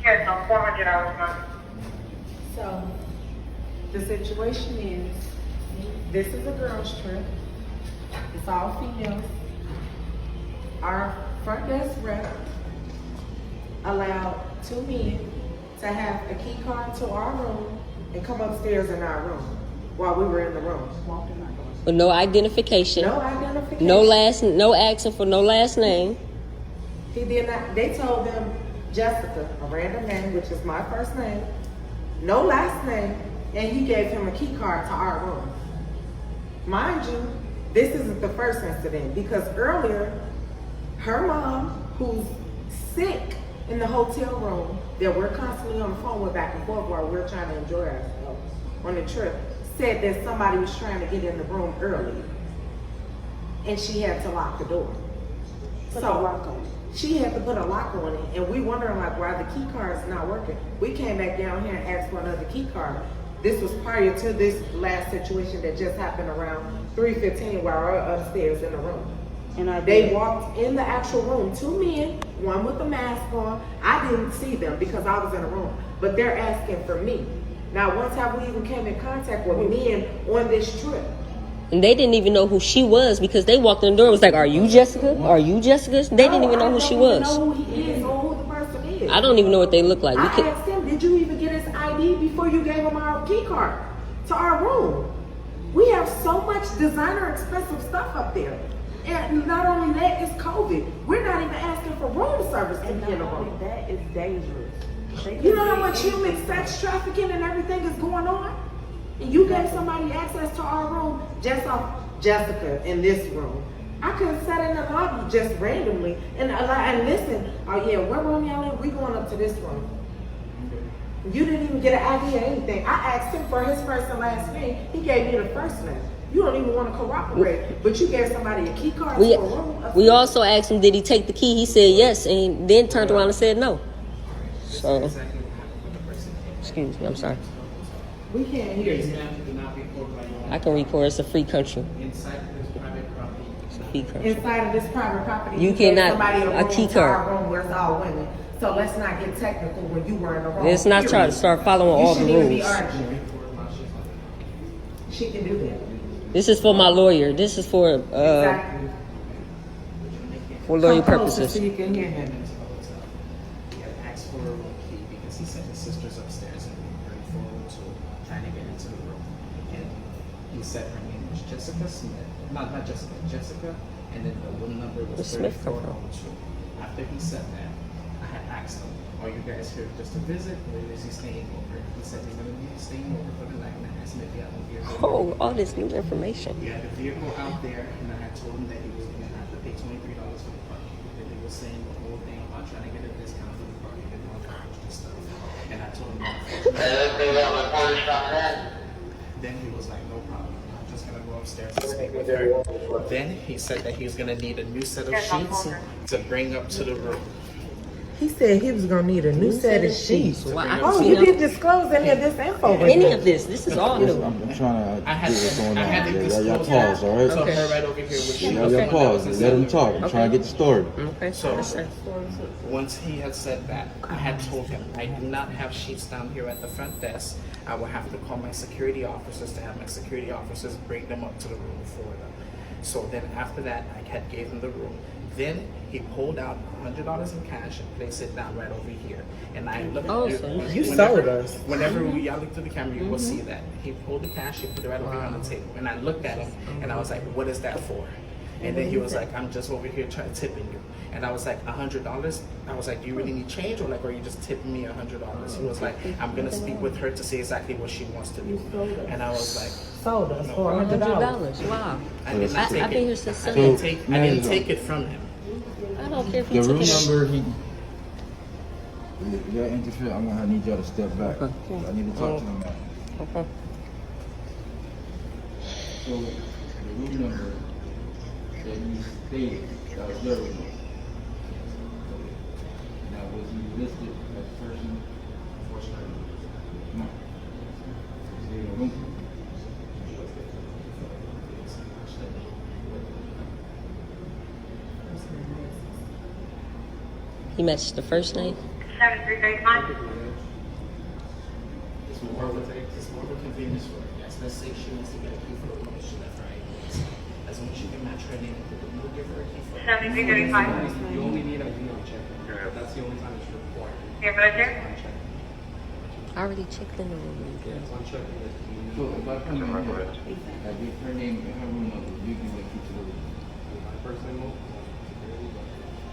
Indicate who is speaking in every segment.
Speaker 1: Yes, on $400 a month.
Speaker 2: So, the situation is, this is a girls' trip. It's all females. Our front desk rep allowed 2 men to have a key card to our room and come upstairs in our room while we were in the room.
Speaker 3: With no identification.
Speaker 2: No identification.
Speaker 3: No asking for no last name.
Speaker 2: He did not. They told them Jessica, a random name, which is my first name, no last name, and he gave him a key card to our room. Mind you, this isn't the first incident because earlier, her mom, who's sick in the hotel room, that we're constantly on the phone with back and forth while we're trying to enjoy ourselves on the trip, said that somebody was trying to get in the room early, and she had to lock the door. She had to put a lock on it, and we wondering like why the key card is not working. We came back down here and asked for another key card. This was prior to this last situation that just happened around 3:15 while we're upstairs in the room. And they walked in the actual room, 2 men, one with a mask on. I didn't see them because I was in the room, but they're asking for me. Now, once have we even came in contact with men on this trip?
Speaker 3: And they didn't even know who she was because they walked in the door and was like, "Are you Jessica? Are you Jessica?" They didn't even know who she was.
Speaker 2: I don't know who he is or who the person is.
Speaker 3: I don't even know what they look like.
Speaker 2: I asked him, did you even get his ID before you gave him our key card to our room? We have so much designer expensive stuff up there. And not only that, it's COVID. We're not even asking for room service to be in the room.
Speaker 4: That is dangerous.
Speaker 2: You know how much human sex trafficking and everything is going on? And you gave somebody access to our room just off Jessica in this room. I could have sat in the lobby just randomly and listen, oh yeah, what room y'all in? We going up to this room. You didn't even get an ID or anything. I asked him for his first and last name. He gave me the first name. You don't even want to cooperate, but you gave somebody a key card to a room.
Speaker 3: We also asked him, did he take the key? He said yes, and then turned around and said no. So, excuse me, I'm sorry.
Speaker 2: We can't hear you.
Speaker 3: I can record. It's a free country.
Speaker 5: Inside this private property.
Speaker 3: It's a free country.
Speaker 2: Inside of this private property,
Speaker 3: You
Speaker 2: gave
Speaker 3: cannot-
Speaker 2: somebody
Speaker 3: a
Speaker 2: room
Speaker 3: key
Speaker 2: to our
Speaker 3: card.
Speaker 2: room where it's all women. So let's not get technical when you were in the room.
Speaker 3: Let's not try to start following all the
Speaker 2: You shouldn't even be
Speaker 3: rules.
Speaker 2: arguing. She can do that.
Speaker 3: This is for my lawyer. This is for
Speaker 2: Exactly.
Speaker 3: for lawyer
Speaker 2: Come closer
Speaker 3: purposes.
Speaker 2: so you can hear him.
Speaker 5: He had asked for a room key because he said his sister's upstairs and very forward to trying to get into the room. And he said her name was Jessica Smith. Not Jessica, Jessica. And then the room number was
Speaker 3: Where's Smith come from?
Speaker 5: 3402. After he said that, I had asked him, are you guys here just to visit or is he staying over? He said he's going to be staying over for the night, and I asked him if he had a vehicle.
Speaker 3: Oh, all this new information.
Speaker 5: He had a vehicle out there, and I had told him that he was going to have to pay $23 for the parking. And he was saying the whole thing about trying to get a discount for the parking and all that and stuff. And I told him then he was like, no problem. I'm just going to go upstairs and speak with her. Then he said that he's going to need a new set of sheets to bring up to the room.
Speaker 2: He said he was going to need a new set of sheets.
Speaker 3: Well, I
Speaker 2: Oh,
Speaker 3: don't
Speaker 2: you
Speaker 3: see
Speaker 2: didn't disclose any of this info.
Speaker 3: any of this. This is all new.
Speaker 6: I'm trying to
Speaker 5: I
Speaker 6: get what's going
Speaker 5: had
Speaker 6: on.
Speaker 5: to
Speaker 6: Y'all
Speaker 5: disclose
Speaker 6: pause, all right?
Speaker 5: So her right over here was
Speaker 6: Y'all pause. Let him talk. I'm trying to get the story.
Speaker 3: Okay.
Speaker 5: So once he had said that, I had told him I do not have sheets down here at the front desk. I will have to call my security officers to have my security officers bring them up to the room for them. So then after that, I had gave him the room. Then he pulled out $100 in cash and placed it down right over here. And I looked
Speaker 3: Oh,
Speaker 5: at
Speaker 3: so
Speaker 2: you sold us.
Speaker 5: Whenever y'all look through the camera, you will see that. He pulled the cash, he put it right over here on the table. And I looked at him and I was like, what is that for? And then he was like, I'm just over here tipping you. And I was like, $100? I was like, do you really need change or like, are you just tipping me $100? He was like, I'm gonna speak with her to see exactly what she wants to do. And I was like,
Speaker 2: Sold us for $100.
Speaker 3: Wow.
Speaker 5: I did not take
Speaker 3: I've been here
Speaker 5: it.
Speaker 3: since
Speaker 5: I
Speaker 3: Sunday.
Speaker 5: didn't take it from him.
Speaker 3: I don't care if
Speaker 6: The
Speaker 3: you
Speaker 6: room
Speaker 3: took it.
Speaker 6: number, y'all interfere. I'm gonna need y'all to step back. I need to talk to him now.
Speaker 3: Okay.
Speaker 6: So the room number that you stated, that was your room. Now was he listed as person? No. Is he in the room?
Speaker 3: He matched the first name.
Speaker 1: 7335.
Speaker 5: It's more of a convenience for her. Yes, let's say she wants to get a key for the room, she left her IDs. As long as you can match her name, we'll give her a key for it.
Speaker 1: 7335.
Speaker 4: You only need a video check. That's the only time it's required.
Speaker 1: Your pleasure.
Speaker 4: Uncheck.
Speaker 3: I already checked in the room.
Speaker 4: Yeah, it's unchecking the key.
Speaker 6: So if I come in here, I give her name and her room number, you give me a key to the room.
Speaker 4: My first name, security, but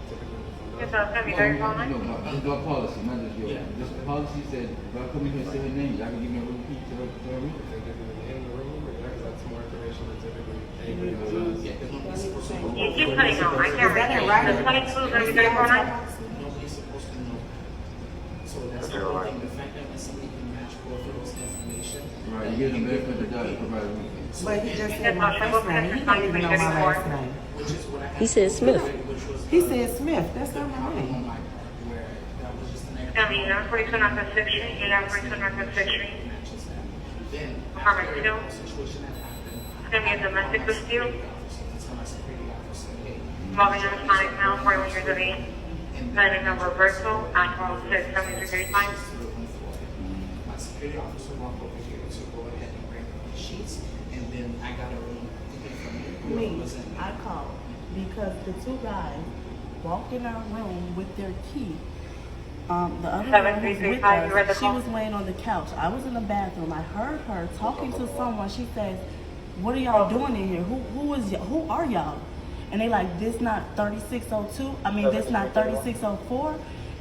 Speaker 4: typically from
Speaker 1: Yes,
Speaker 4: that.
Speaker 1: sir. 7335.
Speaker 6: This is our policy, not just yours.
Speaker 5: Yeah.
Speaker 6: This policy said, if I come in here and say her name, y'all can give me a room key to her room?
Speaker 4: If they give you the name of the room number, yeah, 'cause that's more information than typically
Speaker 6: Mhm.
Speaker 4: anybody does.
Speaker 5: Yeah, because nobody's supposed to know.
Speaker 1: You keep cutting out. I can't read you. The 22 7349.
Speaker 5: Nobody's supposed to know. So that's the whole thing. The fact that when somebody can match both of those information.
Speaker 6: Right, you give them benefit of the doubt to provide a room key.
Speaker 2: But he just said my first name. He don't even know my last name.
Speaker 5: Which is what I had
Speaker 3: He said Smith.
Speaker 5: which was
Speaker 2: He said Smith. That's not my
Speaker 5: problem
Speaker 2: name.
Speaker 5: on my part, where that was just an error.
Speaker 1: Tell me, you're 42 North 6th Street. You're 42 North 6th Street.
Speaker 5: Matches that. Then,
Speaker 1: Apartment
Speaker 5: after
Speaker 1: two.
Speaker 5: the situation that happened,
Speaker 1: It's going to be a domestic dispute.
Speaker 5: tell my security officer, hey,
Speaker 1: Involving a Hispanic male, 41 years of age.
Speaker 5: and
Speaker 1: Planning number Roberto, Actual 67335.
Speaker 5: my security officer walked over here to go ahead and bring up the sheets, and then I got a room ticket from you.
Speaker 7: Me, I called because the two guys walked in our room with their key. The other one who was with
Speaker 1: 7335, you read the
Speaker 7: us, she
Speaker 1: call?
Speaker 7: was laying on the couch. I was in the bathroom. I heard her talking to someone. She says, "What are y'all doing in here? Who are y'all?" And they like, "This not 3602. I mean, this not 3604."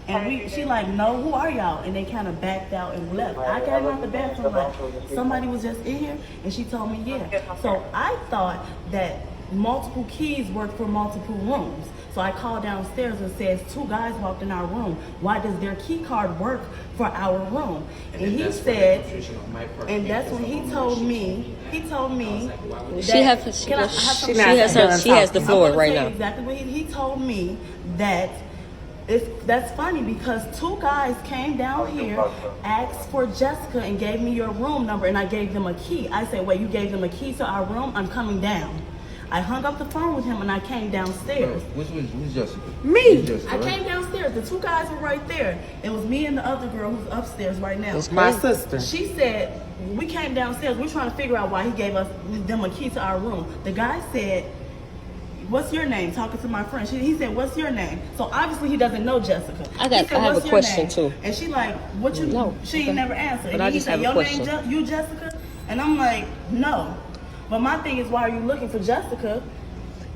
Speaker 7: And she like, "No, who are y'all?" And they kind of backed out and left. I came out the bathroom like, somebody was just in here, and she told me, yeah. So I thought that multiple keys work for multiple rooms. So I called downstairs and says, two guys walked in our room. Why does their key card work for our room? And he said, and that's when he told me that,
Speaker 3: She has the floor
Speaker 7: I'm gonna
Speaker 3: right
Speaker 7: tell you
Speaker 3: now.
Speaker 7: exactly what he told me that that's funny because two guys came down here, asked for Jessica, and gave me your room number, and I gave them a key. I said, wait, you gave them a key to our room? I'm coming down. I hung up the phone with him and I came downstairs.
Speaker 6: Who's Jessica?
Speaker 2: Me.
Speaker 6: Who's Jessica,
Speaker 7: I
Speaker 6: right?
Speaker 7: came downstairs. The two guys were right there. It was me and the other girl who's upstairs right now.
Speaker 2: My sister.
Speaker 7: She said, we came downstairs. We're trying to figure out why he gave them a key to our room. The guy said, what's your name? Talking to my friend. He said, what's your name? So obviously he doesn't know Jessica.
Speaker 3: I
Speaker 7: He said,
Speaker 3: have
Speaker 7: "What's
Speaker 3: a
Speaker 7: your
Speaker 3: question
Speaker 7: name?"
Speaker 3: too.
Speaker 7: And she like, what you
Speaker 3: No.
Speaker 7: She ain't never answered.
Speaker 3: But
Speaker 7: And
Speaker 3: I
Speaker 7: he
Speaker 3: just
Speaker 7: said,
Speaker 3: have a
Speaker 7: your
Speaker 3: question.
Speaker 7: name you Jessica? And I'm like, no. But my thing is, why are you looking for Jessica?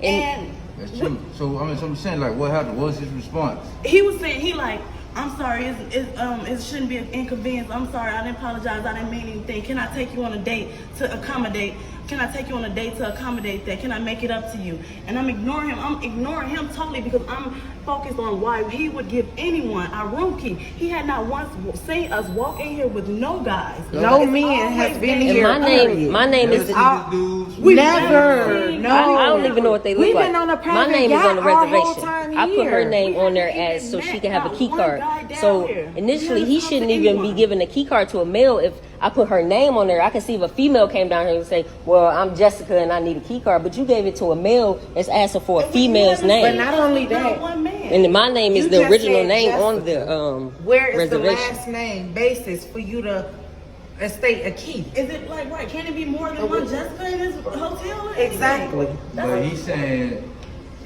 Speaker 7: And
Speaker 6: That's true. So I'm saying, like, what happened? What was his response?
Speaker 7: he was saying, he like, I'm sorry, it shouldn't be an inconvenience. I'm sorry, I didn't apologize. I didn't mean anything. Can I take you on a date to accommodate? Can I take you on a date to accommodate that? Can I make it up to you? And I'm ignoring him. I'm ignoring him totally because I'm focused on why he would give anyone our room key. He had not once seen us walk in here with no guys.
Speaker 2: No
Speaker 7: It's
Speaker 2: man has
Speaker 7: always
Speaker 2: been
Speaker 7: been-
Speaker 2: here.
Speaker 3: And my name is.
Speaker 2: We
Speaker 7: never
Speaker 2: never.
Speaker 7: seen-
Speaker 2: No.
Speaker 3: I don't even know what they look
Speaker 2: We've
Speaker 3: like.
Speaker 2: been on a
Speaker 3: My
Speaker 2: private
Speaker 3: name is on the
Speaker 2: yacht our whole
Speaker 3: reservation.
Speaker 2: time
Speaker 3: I put her
Speaker 2: here.
Speaker 3: name
Speaker 7: We
Speaker 3: on there
Speaker 7: haven't
Speaker 3: as
Speaker 7: even
Speaker 3: so she
Speaker 7: met
Speaker 3: can have a
Speaker 7: not
Speaker 3: key
Speaker 7: one
Speaker 3: card.
Speaker 7: guy down
Speaker 3: So
Speaker 7: here.
Speaker 3: initially,
Speaker 7: Never
Speaker 3: he
Speaker 7: talked to
Speaker 3: shouldn't even be
Speaker 7: anyone.
Speaker 3: giving a key card to a male. If I put her name on there, I can see if a female came down here and say, "Well, I'm Jessica and I need a key card," but you gave it to a male that's asking for a
Speaker 7: And we
Speaker 3: female's
Speaker 7: haven't
Speaker 3: name.
Speaker 2: But not only that,
Speaker 7: one man.
Speaker 3: And my name is
Speaker 2: You
Speaker 3: the
Speaker 2: just
Speaker 3: original
Speaker 2: said
Speaker 3: name on
Speaker 2: Jessica.
Speaker 3: the
Speaker 2: where is the
Speaker 3: reservation.
Speaker 2: last name basis for you to state a key?
Speaker 7: Is it like right? Can it be more than one Jessica in this hotel?
Speaker 2: Exactly.
Speaker 6: But he's saying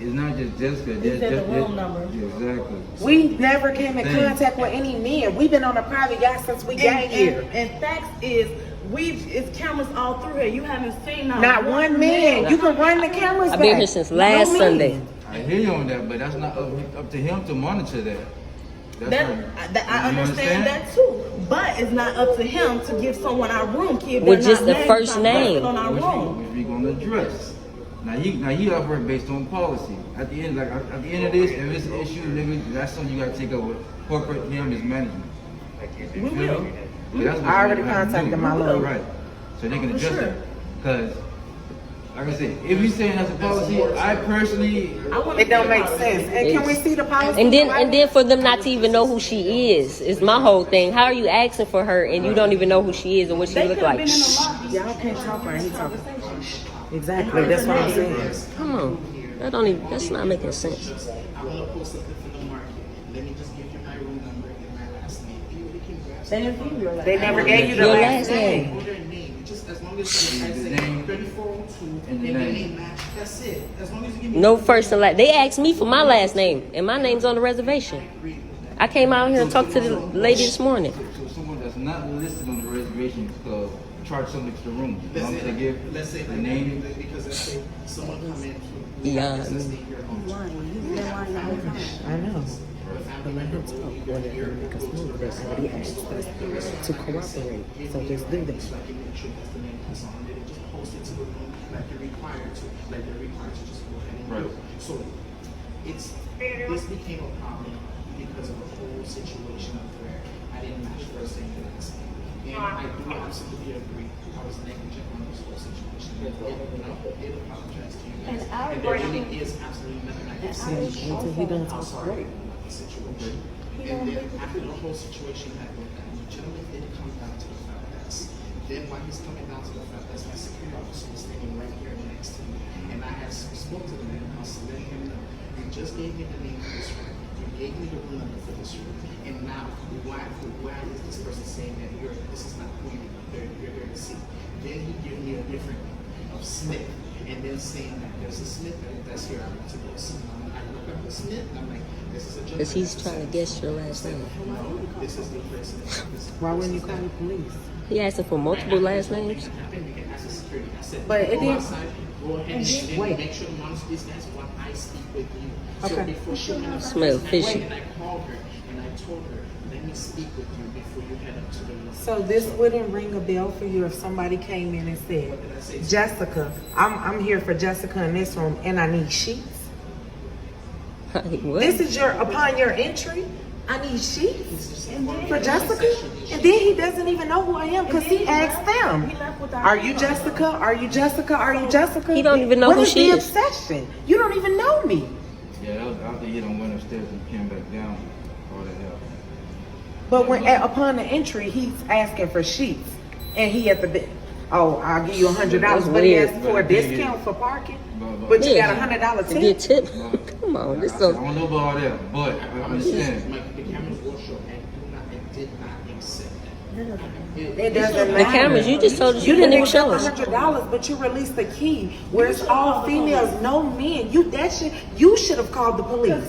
Speaker 6: it's not just Jessica.
Speaker 7: He said the room number.
Speaker 6: Exactly.
Speaker 2: We never came in
Speaker 6: Dang.
Speaker 2: contact with any men. We've been on a private yacht since we got here.
Speaker 7: And facts is, it's cameras all through here. You haven't seen
Speaker 2: Not one man. You can run the cameras
Speaker 3: I've been
Speaker 2: back.
Speaker 3: here since last
Speaker 2: No men.
Speaker 3: Sunday.
Speaker 6: I hear you on that, but that's not up to him to monitor that.
Speaker 7: I understand that too, but it's not up to him to give someone our room key if
Speaker 3: With
Speaker 7: they're
Speaker 3: just
Speaker 7: not
Speaker 3: the
Speaker 7: named
Speaker 3: first
Speaker 7: on
Speaker 3: name.
Speaker 7: on our room.
Speaker 6: Which we gonna address. Now you operate based on policy. At the end, at the end of this, if it's an issue, nigga, that's something you gotta take up with corporate him as management.
Speaker 7: We will.
Speaker 2: I already contacted my lawyer.
Speaker 6: Right. So they can
Speaker 7: For
Speaker 6: adjust
Speaker 7: sure.
Speaker 6: it. Because, like I said, if you're saying that's a policy, I personally,
Speaker 2: It don't make sense. And can we see the policy?
Speaker 3: And then for them not to even know who she is my whole thing. How are you asking for her and you don't even know who she is and what she
Speaker 7: They
Speaker 3: look
Speaker 7: could have
Speaker 3: like?
Speaker 7: been in the lobby.
Speaker 2: Y'all can't talk while he talking. Exactly. That's what I'm saying.
Speaker 3: Come on, that's not making sense.
Speaker 5: I want to post something from the market. Let me just give you my room number and my
Speaker 7: They didn't give you your last
Speaker 2: They
Speaker 7: name.
Speaker 2: never gave you the
Speaker 3: Your
Speaker 2: last
Speaker 3: last
Speaker 2: name.
Speaker 5: Or their name, just as long as I say
Speaker 6: name
Speaker 5: 3402
Speaker 6: and
Speaker 5: and
Speaker 6: the
Speaker 5: their
Speaker 6: name.
Speaker 5: name match, that's it. As long as you give me
Speaker 3: No first and last. They asked me for my last name, and my name's on the reservation. I came out here and talked to the lady this morning.
Speaker 6: So someone that's not listed on the reservation charge something to the room. As long as they give
Speaker 5: Let's say
Speaker 6: the
Speaker 5: like
Speaker 6: name.
Speaker 5: because let's say someone come in.
Speaker 3: Yeah.
Speaker 5: Let's stay here home.
Speaker 7: He's lying. He's been lying the whole time.
Speaker 2: I know.
Speaker 8: But let him talk when it becomes smooth. They already asked us to cooperate. So just do that.
Speaker 5: Like you make sure that's the name that's on it and just post it to the room like you're required to. Like they're required to just go ahead and do it. So this became a problem because of the whole situation of where I didn't match first name and last name. And I do absolutely agree. I was negligent on this whole situation. I did apologize to you guys. And there really is absolutely nothing I can say.
Speaker 8: Until he done
Speaker 5: I'm
Speaker 8: talk
Speaker 5: sorry
Speaker 8: right.
Speaker 5: about the situation. And then after the whole situation had went down, the gentleman did come down to the front desk. Then while he's coming down to the front desk, my security officer was standing right here next to me. And I had spoke to the man and I was letting him know, you just gave me the name for this room. You gave me the room number for this room. And now, why is this person saying that this is not who you're here to see? Then he gave me a different of Smith. And then saying that there's a Smith that's here, I want to go see. I look up the Smith and I'm like, this is a gentleman.
Speaker 3: Because he's trying to guess your last name.
Speaker 5: No, this is the person.
Speaker 2: Why wouldn't you call the police?
Speaker 3: He asked for multiple last names.
Speaker 2: But it didn't.
Speaker 5: Go ahead and
Speaker 2: Wait.
Speaker 5: make sure to monitor these guys while I speak with you. So
Speaker 2: Okay.
Speaker 5: before she went up,
Speaker 3: Smell fishy.
Speaker 5: and I called her and I told her, let me speak with you before you head up to the room.
Speaker 2: So this wouldn't ring a bell for you if somebody came in and said, Jessica, I'm here for Jessica in this room and I need sheets.
Speaker 3: What?
Speaker 2: This is upon your entry. I need sheets for Jessica. And then he doesn't even know who I am because he asked them. Are you Jessica? Are you Jessica? Are you Jessica?
Speaker 3: He don't even know who she
Speaker 2: What
Speaker 3: is.
Speaker 2: is the obsession? You don't even know me.
Speaker 6: Yeah, that was after he done went upstairs and came back down. All the hell.
Speaker 2: But upon the entry, he's asking for sheets. And he at the bed. Oh, I'll give you $100,
Speaker 3: That's
Speaker 2: but he
Speaker 3: weird.
Speaker 2: asked for a
Speaker 6: But-
Speaker 2: discount for parking. But you got $100
Speaker 3: To get
Speaker 2: tip.
Speaker 3: tip. Come on, this
Speaker 6: I
Speaker 3: so.
Speaker 6: don't know about all that, but I understand.
Speaker 5: The cameras will show and did not accept that.
Speaker 2: It doesn't
Speaker 3: The
Speaker 2: matter.
Speaker 3: cameras, you just told us
Speaker 2: You
Speaker 3: you couldn't
Speaker 2: didn't
Speaker 3: even show
Speaker 2: accept
Speaker 3: us.
Speaker 2: $100, but you released the key where it's all females, no men. You should have called the police.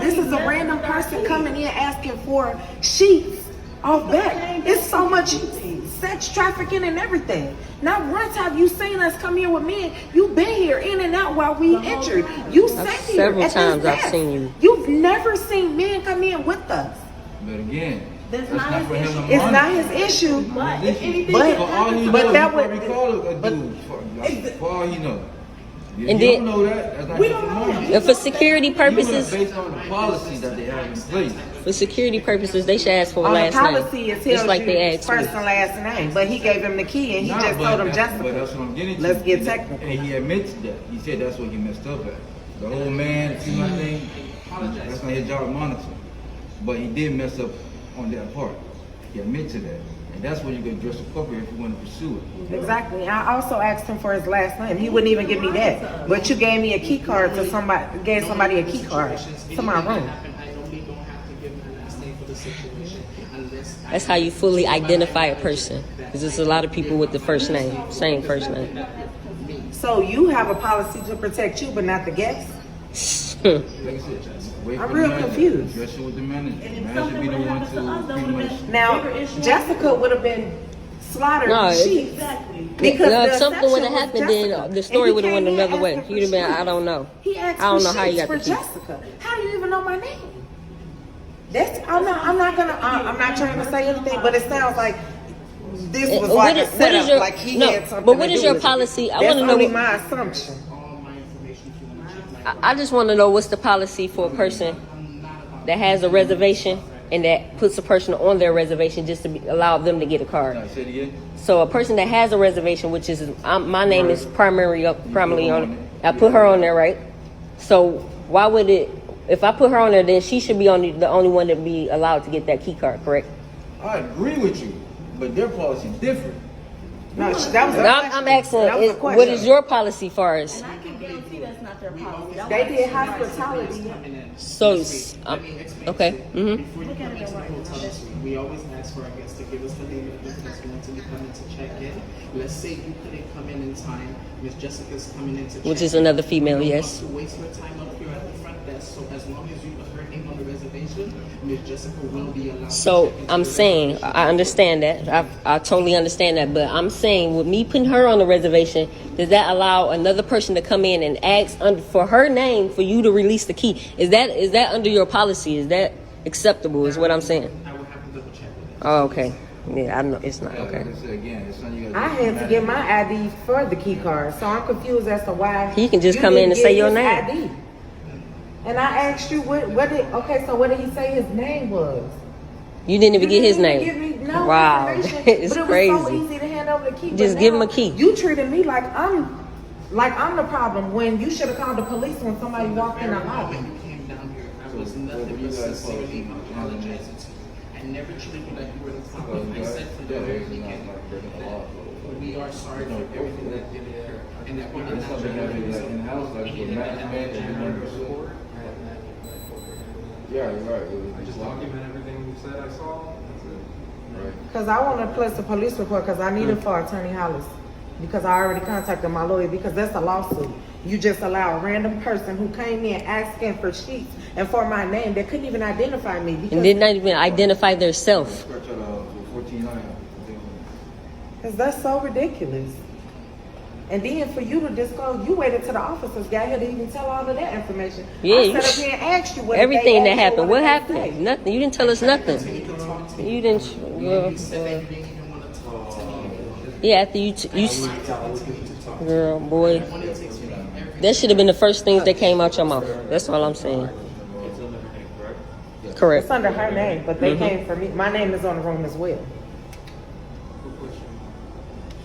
Speaker 2: This is a random person coming in asking for sheets off back. It's so much sex trafficking and everything. Not once have you seen us come here with men. You've been here in and out while we entered. You sat here
Speaker 3: Several
Speaker 2: at this
Speaker 3: times I've
Speaker 2: desk.
Speaker 3: seen you.
Speaker 2: You've never seen men come in with us.
Speaker 6: But again,
Speaker 7: That's
Speaker 6: that's
Speaker 7: not
Speaker 6: not
Speaker 7: his
Speaker 6: for him
Speaker 7: issue.
Speaker 6: to
Speaker 2: It's
Speaker 6: monitor.
Speaker 2: not his issue.
Speaker 7: But if anything,
Speaker 2: But-
Speaker 6: For all he
Speaker 2: but
Speaker 6: knows,
Speaker 2: that
Speaker 6: he
Speaker 2: would-
Speaker 6: probably call a
Speaker 2: but-
Speaker 6: dude. For all he knows. You
Speaker 3: And
Speaker 6: don't
Speaker 3: then-
Speaker 6: know that. That's not
Speaker 7: We
Speaker 6: his
Speaker 7: don't know
Speaker 6: monitor.
Speaker 7: that.
Speaker 3: And for security
Speaker 6: You went
Speaker 3: purposes,
Speaker 6: based on the policy that they have in place.
Speaker 3: for security purposes, they should ask for a
Speaker 2: On the
Speaker 3: last
Speaker 2: policy,
Speaker 3: name.
Speaker 2: it
Speaker 3: Just
Speaker 2: tells
Speaker 3: like
Speaker 2: you
Speaker 3: they asked
Speaker 2: first
Speaker 3: me.
Speaker 2: and last name. But he gave him the key and he
Speaker 6: Nah,
Speaker 2: just
Speaker 6: but
Speaker 2: told him
Speaker 6: that's- But
Speaker 2: Jessica.
Speaker 6: that's what I'm getting to.
Speaker 2: Let's get
Speaker 6: And-
Speaker 2: technical.
Speaker 6: And he admits that. He said that's what he messed up at. The whole man, female thing, that's not his job to monitor. But he did mess up on that part. He admits to that. And that's when you can address the fucker if you want to pursue it.
Speaker 2: Exactly. I also asked him for his last name. He wouldn't even give me that. But you gave me a key card to somebody. Gave somebody a key card to my room.
Speaker 5: I normally don't have to give my last name for the situation unless
Speaker 3: That's how you fully identify a person. Because there's a lot of people with the first name, same first name.
Speaker 2: So you have a policy to protect you, but not the guests.
Speaker 6: Like I said, wait
Speaker 2: I'm
Speaker 6: for
Speaker 2: real
Speaker 6: the manager.
Speaker 2: confused.
Speaker 6: Address it with the manager.
Speaker 7: And
Speaker 6: The
Speaker 7: if
Speaker 6: manager
Speaker 7: something
Speaker 6: be the
Speaker 7: would
Speaker 6: one
Speaker 7: happen to us, that
Speaker 6: to
Speaker 7: would
Speaker 6: pretty
Speaker 7: have
Speaker 6: much.
Speaker 7: been
Speaker 2: Now,
Speaker 7: bigger issue.
Speaker 2: Jessica would have been slaughtered
Speaker 3: No,
Speaker 2: in
Speaker 3: it-
Speaker 2: sheets.
Speaker 7: Exactly.
Speaker 2: Because
Speaker 3: Now, if
Speaker 2: the
Speaker 3: something would have
Speaker 2: exception was
Speaker 3: happened, then
Speaker 2: Jessica.
Speaker 3: the story
Speaker 2: And he
Speaker 3: would have went
Speaker 2: came in
Speaker 3: another way.
Speaker 2: asking for
Speaker 3: You'd have been,
Speaker 2: sheets.
Speaker 3: I don't know.
Speaker 2: He asked
Speaker 3: I don't
Speaker 2: for
Speaker 3: know how you
Speaker 2: sheets
Speaker 3: got the
Speaker 2: for
Speaker 3: key.
Speaker 2: Jessica. How do you even know my name? I'm not trying to say anything, but it sounds like this was
Speaker 3: What
Speaker 2: like
Speaker 3: is-
Speaker 2: a
Speaker 3: what
Speaker 2: setup,
Speaker 3: is your-
Speaker 2: like he
Speaker 3: no,
Speaker 2: had something
Speaker 3: but what
Speaker 2: to
Speaker 3: is
Speaker 2: do
Speaker 3: your
Speaker 2: with it.
Speaker 3: policy? I
Speaker 2: That's
Speaker 3: wanna know
Speaker 2: only
Speaker 3: what-
Speaker 2: my assumption.
Speaker 5: all my information if you want to check my
Speaker 3: I just want to know what's the policy for a person that has a reservation and that puts a person on their reservation just to allow them to get a card.
Speaker 6: Say it again.
Speaker 3: So a person that has a reservation, which is my name is primarily on it. I put her on there, right? So why would it? If I put her on there, then she should be the only one that be allowed to get that key card, correct?
Speaker 6: I agree with you, but their policy is different.
Speaker 2: No, that was a
Speaker 3: I'm asking,
Speaker 2: That was a
Speaker 3: what
Speaker 2: question.
Speaker 3: is your policy far as?
Speaker 7: And I can guarantee that's not their policy. That
Speaker 2: They
Speaker 7: was-
Speaker 2: did hospitality.
Speaker 5: Coming in.
Speaker 3: So,
Speaker 5: Let me explain
Speaker 3: okay,
Speaker 5: to you.
Speaker 3: mhm.
Speaker 5: Before you
Speaker 7: Look
Speaker 5: come
Speaker 7: at it
Speaker 5: into the
Speaker 7: right
Speaker 5: hotel
Speaker 7: now.
Speaker 5: suite, we always ask for our guests to give us the name of the person that's going to be coming to check in. Let's say you couldn't come in time. Miss Jessica's coming in to check in.
Speaker 3: Which is another female,
Speaker 5: We don't
Speaker 3: yes.
Speaker 5: want to waste your time up here at the front desk. So as long as you put her name on the reservation, Miss Jessica will be allowed to
Speaker 3: So
Speaker 5: check into
Speaker 3: I'm
Speaker 5: the
Speaker 3: saying,
Speaker 5: reservation.
Speaker 3: I understand that. I totally understand that. But I'm saying, with me putting her on the reservation, does that allow another person to come in and ask for her name for you to release the key? Is that under your policy? Is that acceptable? Is what I'm saying.
Speaker 5: I will have to double check with that.
Speaker 3: Oh, okay. Yeah, I know it's not okay.
Speaker 6: Like I said again, it's something you
Speaker 2: I had to get my ID for the key card, so I'm confused as to why
Speaker 3: He can just
Speaker 2: you
Speaker 3: come in
Speaker 2: didn't
Speaker 3: and say
Speaker 2: get
Speaker 3: your
Speaker 2: his
Speaker 3: name.
Speaker 2: ID. And I asked you what did he say his name was?
Speaker 3: You didn't even
Speaker 2: You
Speaker 3: get his
Speaker 2: didn't
Speaker 3: name.
Speaker 2: even give me no
Speaker 3: Wow,
Speaker 2: information,
Speaker 3: it's
Speaker 2: but it
Speaker 3: crazy.
Speaker 2: was so easy to hand over the key.
Speaker 3: Just
Speaker 2: But
Speaker 3: give him
Speaker 2: now
Speaker 3: a key.
Speaker 2: You treated me like I'm the problem when you should have called the police when somebody walked in the lobby.
Speaker 5: When you came down here, I was nothing but sincerely apologizing to you. I never treated you like you were the problem. I said from the very beginning that we are sorry for everything that did occur and that we did
Speaker 6: It's
Speaker 5: not
Speaker 6: something that
Speaker 5: generate
Speaker 6: be like in house, like for management and you want to support. Yeah, you're right.
Speaker 4: I just document everything you said I saw. That's it.
Speaker 6: Right.
Speaker 2: Because I want to place a police report because I need it for Attorney Hollis. Because I already contacted my lawyer because that's a lawsuit. You just allow a random person who came in asking for sheets and for my name that couldn't even identify me.
Speaker 3: And
Speaker 2: Because
Speaker 3: did not even identify their self.
Speaker 6: Scratch out 14.9.
Speaker 2: Because that's so ridiculous. And then for you to disclose, you waited till the officers got here to even tell all of that information.
Speaker 3: Yeah,
Speaker 2: I
Speaker 3: you
Speaker 2: sat up here and asked you what
Speaker 3: Everything
Speaker 2: they
Speaker 3: that
Speaker 2: asked you,
Speaker 3: happened. What
Speaker 2: did they
Speaker 3: happened?
Speaker 2: say?
Speaker 3: Nothing. You didn't tell us nothing. You didn't. Girl,
Speaker 5: You said that you didn't even want to talk to me.
Speaker 3: yeah, after girl, boy, that should have been the first things that came out your mouth. That's all I'm saying. Correct.
Speaker 2: It's under her name, but they
Speaker 3: Mhm.
Speaker 2: came for me. My name is on the room as well.
Speaker 4: Quick question.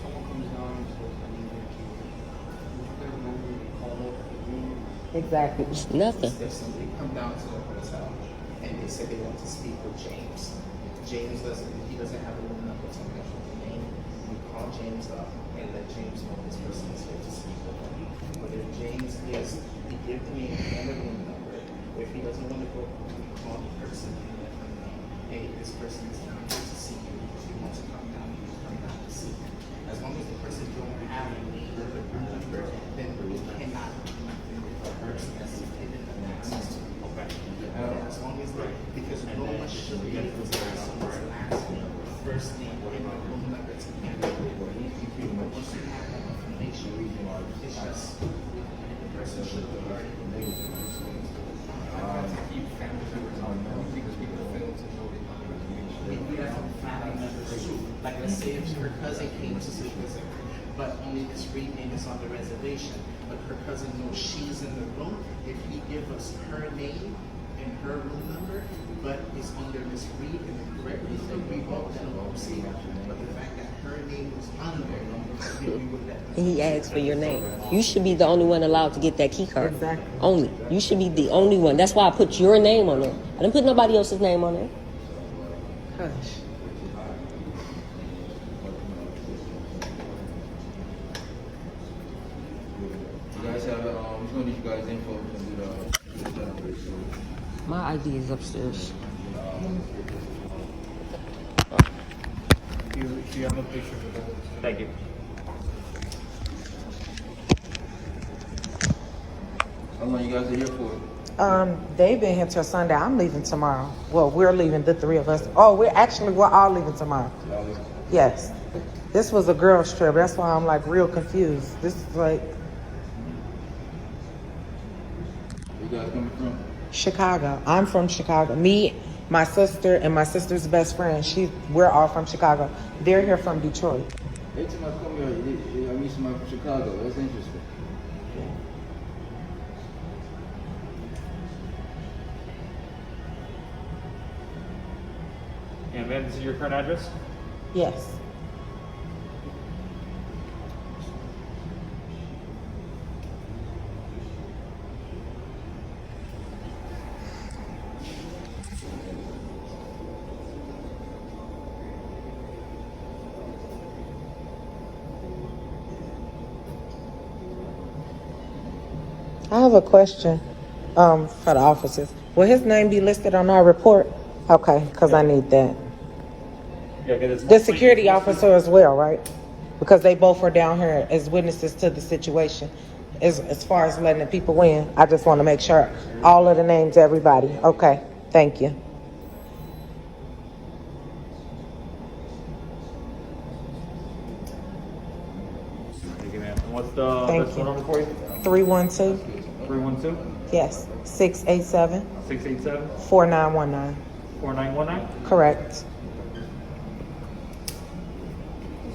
Speaker 4: Someone comes down and says, I need your key. Who's the number you call up at the room?
Speaker 2: Exactly.
Speaker 3: Nothing.
Speaker 5: If somebody come down to the hotel and they say they want to speak with James, James doesn't have a room number to mention the name. We call James up and let James know this person is here to speak with him. But if James he give the name and the room number. If he doesn't want to go, we call the person and let them know, hey, this person is down here to see you. If you want to come down, you can come down to see him. As long as the person don't have a name or the room number, then we cannot do nothing with the person that's given them access to the property. As long as because no one should be able to have someone's last name, first name, and the room number to handle it. Once you have that information, it's just the person should be already
Speaker 4: I to keep family members on know because people fail to know the information.
Speaker 5: we do that from family members too. Like let's say if her cousin came to visit her, but only Miss Reed name is on the reservation, but her cousin knows she's in the room. If he give us her name and her room number, but it's under Miss Reed and the correct reason, we won't let them see her. But the fact that her name was under, then we would let them.
Speaker 3: And he asked for your name. You should be the only one allowed to get that key card.
Speaker 2: Exactly.
Speaker 3: Only. You should be the only one. That's why I put your name on there. I didn't put nobody else's name on there.
Speaker 2: Hush.
Speaker 6: You guys have, we're gonna need you guys info and do the,
Speaker 3: My ID is upstairs.
Speaker 4: Do you have a picture of that?
Speaker 9: Thank you.
Speaker 6: how long you guys are here for?
Speaker 2: They've been here till Sunday. I'm leaving tomorrow. Well, we're leaving, the three of us. Oh, we're all leaving tomorrow. Yes. This was a girls' trip. That's why I'm like real confused. This is like
Speaker 6: Where you guys coming from?
Speaker 2: Chicago. I'm from Chicago. Me, my sister, and my sister's best friend. We're all from Chicago. They're here from Detroit.
Speaker 6: Every time I come here, I meet somebody from Chicago. That's interesting.
Speaker 9: And ma'am, this is your current address?
Speaker 2: Yes. I have a question for the officers. Will his name be listed on our report? Okay, because I need that.
Speaker 9: Yeah, because
Speaker 2: The security officer as well, right? Because they both were down here as witnesses to the situation. As far as letting the people in, I just want to make sure all of the names, everybody. Okay, thank you.
Speaker 9: Thank you, ma'am. And what's the
Speaker 2: Thank
Speaker 9: best
Speaker 2: you.
Speaker 9: phone number for you?
Speaker 2: 312,
Speaker 9: 312
Speaker 2: yes, 687
Speaker 9: 687
Speaker 2: 4919.
Speaker 9: 4919.
Speaker 2: Correct.
Speaker 9: Just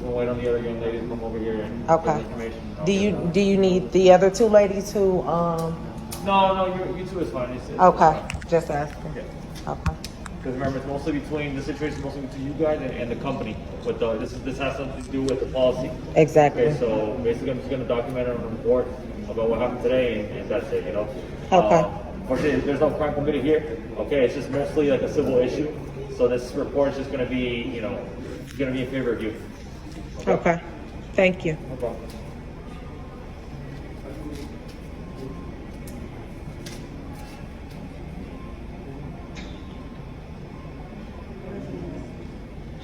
Speaker 9: gonna wait on the other young lady to come over here and
Speaker 2: Okay.
Speaker 9: get the information.
Speaker 2: Do you need the other two ladies who
Speaker 9: No, you two is fine.
Speaker 2: okay, just asking.
Speaker 9: Yeah.
Speaker 2: Okay.
Speaker 9: Because remember, it's mostly between the situation, mostly between you guys and the company. But this has something to do with the policy.
Speaker 2: Exactly.
Speaker 9: Okay, so basically, I'm just gonna document it on a report about what happened today, and that's it. You know.
Speaker 2: Okay.
Speaker 9: Unfortunately, there's no crime committed here. Okay, it's just mostly like a civil issue. So this report is just gonna be, gonna be in favor of you.
Speaker 2: Okay. Thank you.
Speaker 9: No problem.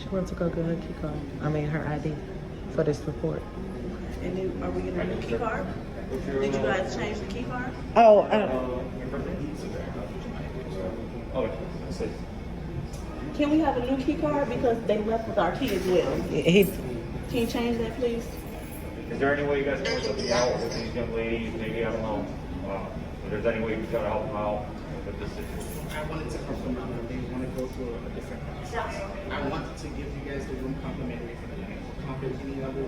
Speaker 2: She wants to go get her key card. I mean her ID for this report.
Speaker 7: And then, are we getting a new key card? Did you guys change the key card?
Speaker 2: Oh,
Speaker 9: Okay, let's see.
Speaker 7: Can we have a new key card because they left with our key as well?
Speaker 2: he.
Speaker 7: Can you change that, please?
Speaker 9: Is there any way you guys can work something out with these young ladies? Maybe, I don't know, if there's any way you can try to help them out with this situation?
Speaker 5: I wanted to confirm that they want to go through a different process. I wanted to give you guys the room complimentary for the night. Any other,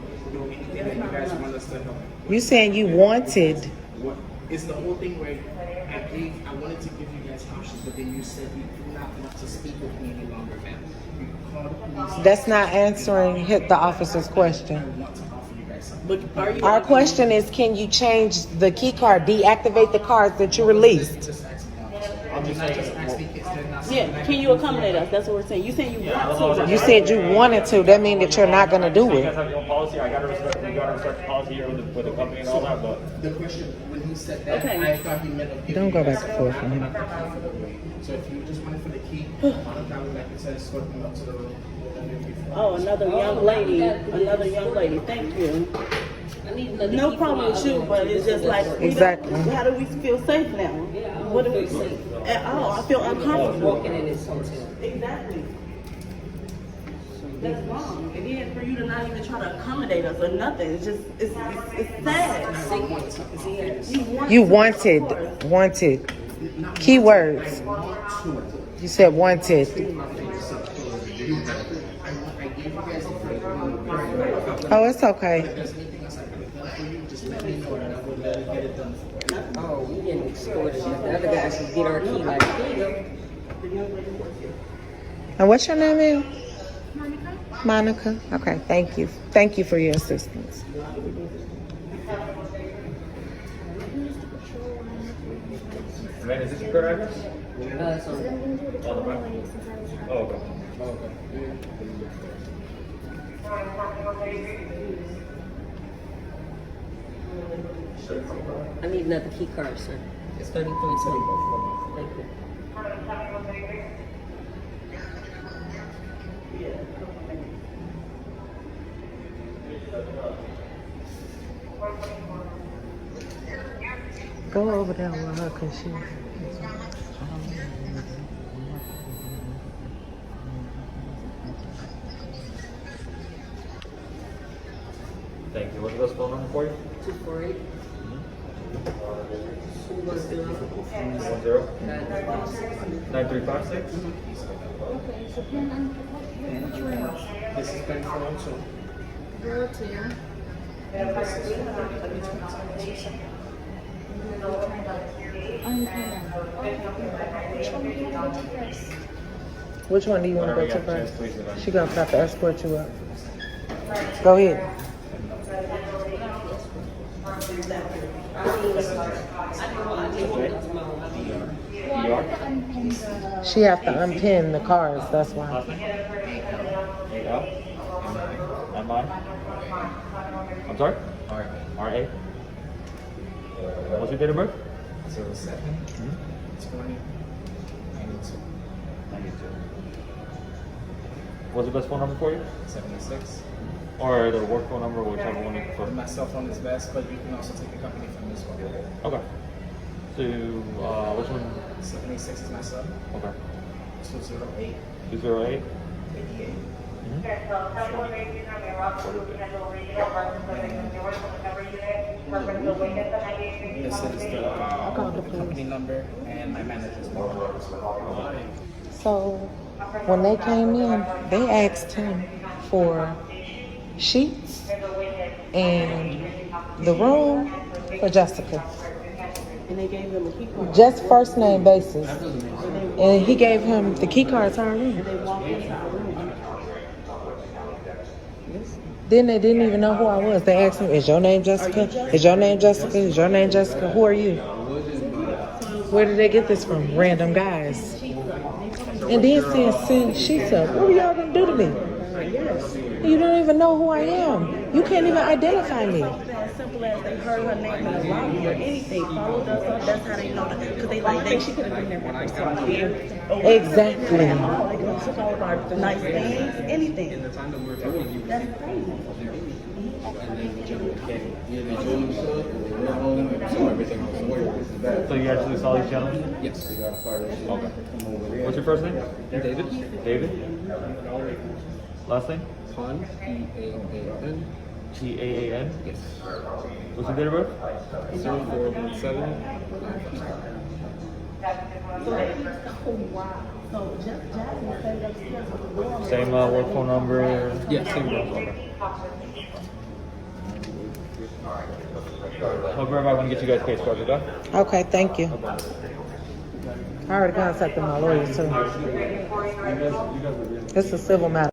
Speaker 5: anything that you guys want us to help.
Speaker 2: You saying you wanted?
Speaker 5: What is the whole thing where I wanted to give you guys options, but then you said you do not want to speak with me any longer, ma'am. You called the police.
Speaker 2: That's not answering the officer's
Speaker 5: I
Speaker 2: question.
Speaker 5: want to offer you guys something.
Speaker 7: But are you?
Speaker 2: Our question is, can you change the key card, deactivate the cards that you released?
Speaker 5: Just ask me. I'm just asking, is there not something
Speaker 7: Yeah. Can you accommodate us? That's what we're saying. You saying you want to?
Speaker 2: You said you wanted to. That means that you're not going to do
Speaker 9: You guys
Speaker 2: it.
Speaker 9: have your own policy. You gotta respect the policy here with the company and all that, but.
Speaker 5: The question, when he said that,
Speaker 7: Okay.
Speaker 5: I thought he meant of giving
Speaker 2: Don't go
Speaker 5: you guys
Speaker 2: back and forth
Speaker 5: a
Speaker 2: with him.
Speaker 5: So if you just wanted for the key, on the time, like I said, escort them up to the room.
Speaker 7: Oh, another young lady. Another young lady. Thank you.
Speaker 3: I need another
Speaker 7: No
Speaker 3: key
Speaker 7: problem
Speaker 3: for
Speaker 7: with
Speaker 3: my
Speaker 7: you,
Speaker 3: room.
Speaker 7: but it's just like we
Speaker 2: Exactly.
Speaker 7: don't- how do we feel safe now? What do we at all? I feel uncomfortable.
Speaker 3: Walking in this hotel.
Speaker 7: Exactly. That's wrong. And then for you to not even try to accommodate us or nothing, it's just it's sad.
Speaker 2: You wanted. Keywords. You said wanted. Oh, it's okay.
Speaker 3: Oh, we getting extorted. The other guys can get our key like that.
Speaker 2: And what's your name, ma'am? Monica. Okay, thank you. Thank you for your assistance.
Speaker 9: Man, is this your current address?
Speaker 3: It's on.
Speaker 9: On the back? Oh, okay.
Speaker 3: I need another key card, sir. It's 3320. Thank you.
Speaker 2: Go over there with her, cause she.
Speaker 9: Thank you. What's the best phone number for you?
Speaker 3: 248. 210.
Speaker 9: 9356.
Speaker 5: This is Ben Colon, so.
Speaker 2: Which one do you want to
Speaker 9: Whenever
Speaker 2: go
Speaker 9: you
Speaker 2: to
Speaker 9: have a chance,
Speaker 2: first?
Speaker 9: please, Yvonne.
Speaker 2: She gonna have to escort you up. Go ahead. She have to unpin the cards. That's why.
Speaker 9: Last name? A-L? M-I? I'm sorry? R-A. What's your date of birth?
Speaker 5: 07 20 92
Speaker 10: What's the best phone number for you?
Speaker 5: 76.
Speaker 10: Or the work phone number, whichever one you prefer.
Speaker 5: My cell phone is best, but you can also take the company from this one.
Speaker 10: Okay. So, which one?
Speaker 5: 76 is my cell.
Speaker 10: Okay.
Speaker 5: 208
Speaker 10: 208.
Speaker 5: 88. This is the company number and my manager's number.
Speaker 2: So when they came in, they asked him for sheets and the room for Jessica.
Speaker 7: And they gave him a key card.
Speaker 2: Just first name basis. And he gave him the key card to our room.
Speaker 7: And they walked into the room.
Speaker 2: Then they didn't even know who I was. They asked him, is your name Jessica? Is your name Jessica? Is your name Jessica? Who are you? Where did they get this from? Random guys. And then saying, she said, what are y'all gonna do to me? You don't even know who I am. You can't even identify me.
Speaker 7: As simple as they heard her name in the lobby or anything, followed us up. That's how they know that. Because they like, she could have been there for herself.
Speaker 2: Exactly.
Speaker 7: They took all of our nice things, anything. That's crazy.
Speaker 10: So you actually saw these gentlemen?
Speaker 4: Yes.
Speaker 10: Okay. What's your first name?
Speaker 4: David.
Speaker 10: David? Last name?
Speaker 4: Han, P-A-A-N.
Speaker 10: T-A-A-N?
Speaker 4: Yes.
Speaker 10: What's your date of birth?
Speaker 4: 0417.
Speaker 7: Oh, wow. So Jasmine stayed upstairs with the door.
Speaker 10: Same work phone number?
Speaker 4: Yeah, same girl.
Speaker 10: Okay. Hope everybody want to get you guys paid started, okay?
Speaker 2: Okay, thank you. I already contacted my lawyer too. It's a civil matter.